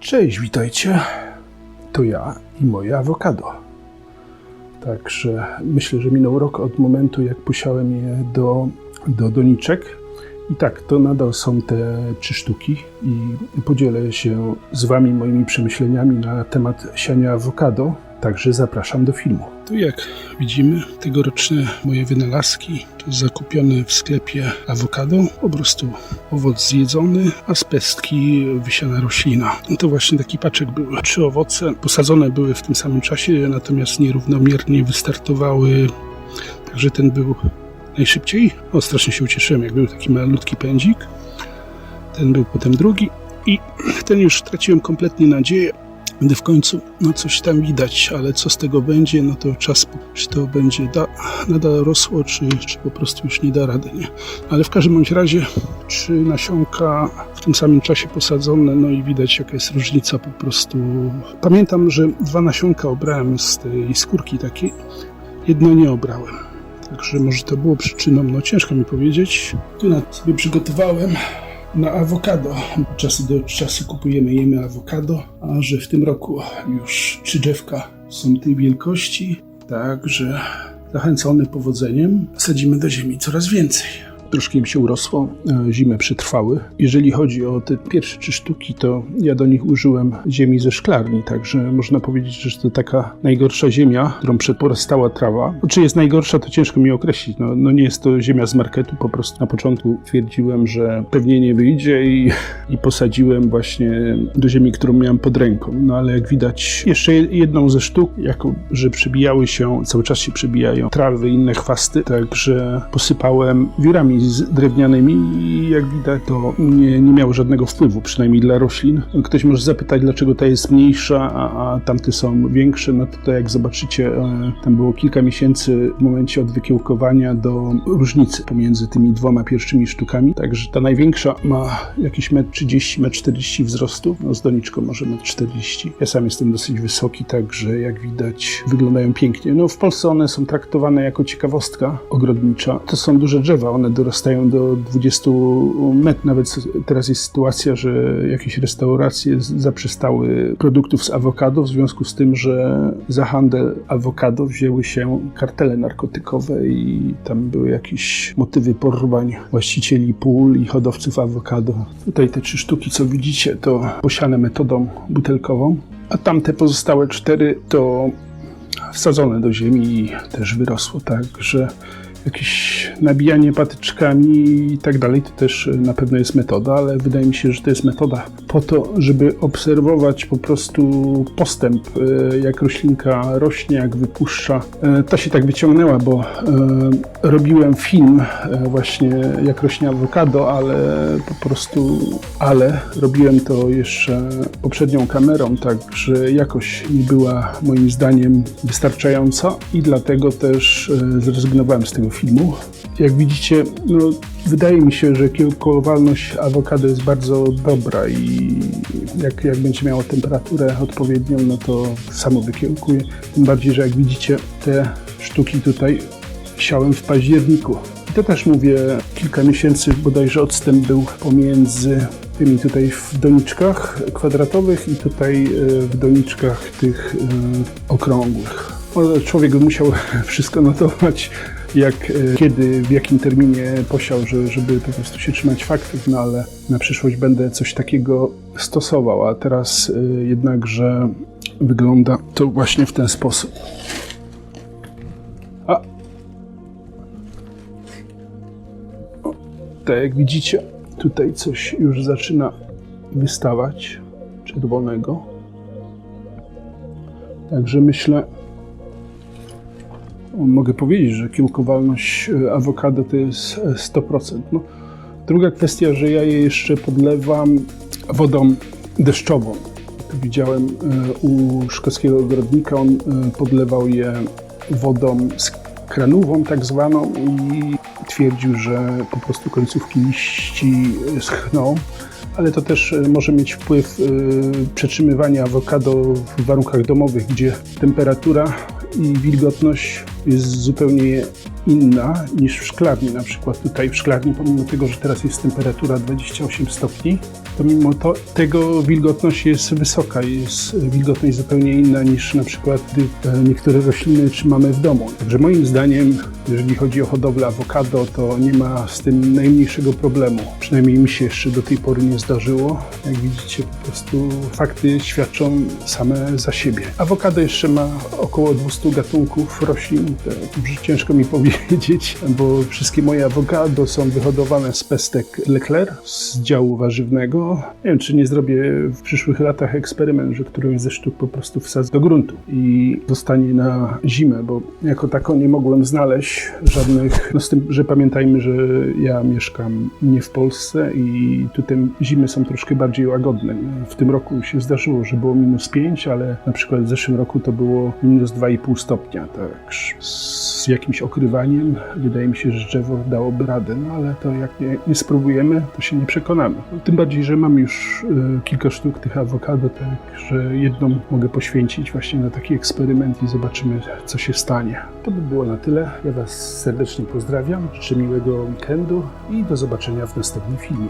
Cześć, witajcie. To ja i moje awokado. Także myślę, że minął rok od momentu, jak posiałem je do doniczek. I tak, to nadal są te 3 sztuki i podzielę się z wami moimi przemyśleniami na temat siania awokado. Także zapraszam do filmu. Tu jak widzimy, tegoroczne moje wynalazki to zakupione w sklepie awokado, po prostu owoc zjedzony, a z pestki wysiana roślina. No to właśnie taki paczek był. 3 owoce posadzone były w tym samym czasie, natomiast nierównomiernie wystartowały, także ten był najszybciej. O, strasznie się ucieszyłem, jak był taki malutki pędzik. Ten był potem drugi i ten już traciłem kompletnie nadzieję, gdy w końcu coś tam widać, ale co z tego będzie, no to czas, czy to będzie nadal rosło, czy po prostu już nie da rady, nie? Ale w każdym bądź razie 3 nasionka w tym samym czasie posadzone, no i widać jaka jest różnica po prostu. Pamiętam, że 2 nasionka obrałem z tej skórki takiej, jedno nie obrałem. Także może to było przyczyną, no ciężko mi powiedzieć. Tu sobie przygotowałem na awokado. Od czasu do czasu jemy awokado, a że w tym roku już 3 drzewka są tej wielkości, także zachęcony powodzeniem sadzimy do ziemi coraz więcej. Troszkę im się urosło, zimę przetrwały. Jeżeli chodzi o te pierwsze 3 sztuki, to ja do nich użyłem ziemi ze szklarni, także można powiedzieć, że to taka najgorsza ziemia, którą porastała trawa. Czy jest najgorsza, to ciężko mi określić. No nie jest to ziemia z marketu, po prostu na początku twierdziłem, że pewnie nie wyjdzie i posadziłem właśnie do ziemi, którą miałem pod ręką. No ale jak widać, jeszcze jedną ze sztuk, jako że cały czas się przebijają trawy i inne chwasty, także posypałem wiórami drewnianymi i jak widać to nie miało żadnego wpływu, przynajmniej dla roślin. Ktoś może zapytać, dlaczego ta jest mniejsza, a tamte są większe. No to jak zobaczycie, tam było kilka miesięcy w momencie od wykiełkowania do różnicy pomiędzy tymi 2 pierwszymi sztukami. Także ta największa ma jakieś 1,30 m, 1,40 m wzrostu, no z doniczką może 1,40 m. Ja sam jestem dosyć wysoki, także jak widać wyglądają pięknie. No w Polsce one są traktowane jako ciekawostka ogrodnicza. To są duże drzewa, one dorastają do 20 metrów. Nawet teraz jest sytuacja, że jakieś restauracje zaprzestały produktów z awokado w związku z tym, że za handel awokado wzięły się kartele narkotykowe i tam były jakieś motywy porwań właścicieli pól i hodowców awokado. Tutaj te 3 sztuki, co widzicie, to posiane metodą butelkową, a tamte pozostałe 4 to wsadzone do ziemi i też wyrosło, także jakieś nabijanie patyczkami i tak dalej, to też na pewno jest metoda, ale wydaje mi się, że to jest metoda po to, żeby obserwować po prostu postęp, jak roślinka rośnie, jak wypuszcza. Ta się tak wyciągnęła, bo robiłem film właśnie jak rośnie awokado, ale robiłem to jeszcze poprzednią kamerą, także jakość nie była moim zdaniem wystarczająca i dlatego też zrezygnowałem z tego filmu. Jak widzicie, wydaje mi się, że kiełkowalność awokado jest bardzo dobra i jak będzie miało temperaturę odpowiednią, no to samo wykiełkuje. Tym bardziej, że jak widzicie, te sztuki tutaj siałem w październiku. I to też mówię, kilka miesięcy bodajże odstęp był pomiędzy tymi tutaj w doniczkach kwadratowych i tutaj w doniczkach tych okrągłych. Człowiek musiał wszystko notować, kiedy, w jakim terminie posiał, żeby po prostu się trzymać faktów, no ale na przyszłość będę coś takiego stosował, a teraz jednakże wygląda to właśnie w ten sposób. Tak jak widzicie, tutaj coś już zaczyna wystawać czerwonego. Także myślę, mogę powiedzieć, że kiełkowalność awokado to jest 100%. No, druga kwestia, że ja je jeszcze podlewam wodą deszczową. Tu widziałem u szkockiego ogrodnika, on podlewał je wodą kranową tak zwaną i twierdził, że po prostu końcówki liści schną. Ale to też może mieć wpływ przetrzymywania awokado w warunkach domowych, gdzie temperatura i wilgotność jest zupełnie inna niż w szklarni. Na przykład tutaj w szklarni, pomimo tego, że teraz jest temperatura 28 stopni, to mimo tego wilgotność jest wysoka. Jest wilgotność zupełnie inna niż na przykład niektóre rośliny trzymamy w domu. Także moim zdaniem, jeżeli chodzi o hodowlę awokado, to nie ma z tym najmniejszego problemu. Przynajmniej mi się jeszcze do tej pory nie zdarzyło. Jak widzicie, po prostu fakty świadczą same za siebie. Awokado jeszcze ma około 200 gatunków roślin. To ciężko mi powiedzieć, bo wszystkie moje awokado są wyhodowane z pestek Leclerc, z działu warzywnego. Nie wiem, czy nie zrobię w przyszłych latach eksperyment, że którąś ze sztuk po prostu wsadzę do gruntu i zostanie na zimę, bo jako tako nie mogłem znaleźć żadnych, no z tym, że pamiętajmy, że ja mieszkam nie w Polsce i tutaj zimy są troszkę bardziej łagodne. W tym roku się zdarzyło, że było -5, ale na przykład w zeszłym roku to było -2,5 stopnia. Tak, z jakimś okrywaniem wydaje mi się, że drzewo dałoby radę, no ale to jak nie spróbujemy, to się nie przekonamy. No, tym bardziej, że mam już kilka sztuk tych awokado, tak, że jedną mogę poświęcić właśnie na taki eksperyment i zobaczymy, co się stanie. To by było na tyle. Ja Was serdecznie pozdrawiam, życzę miłego weekendu i do zobaczenia w następnym filmie.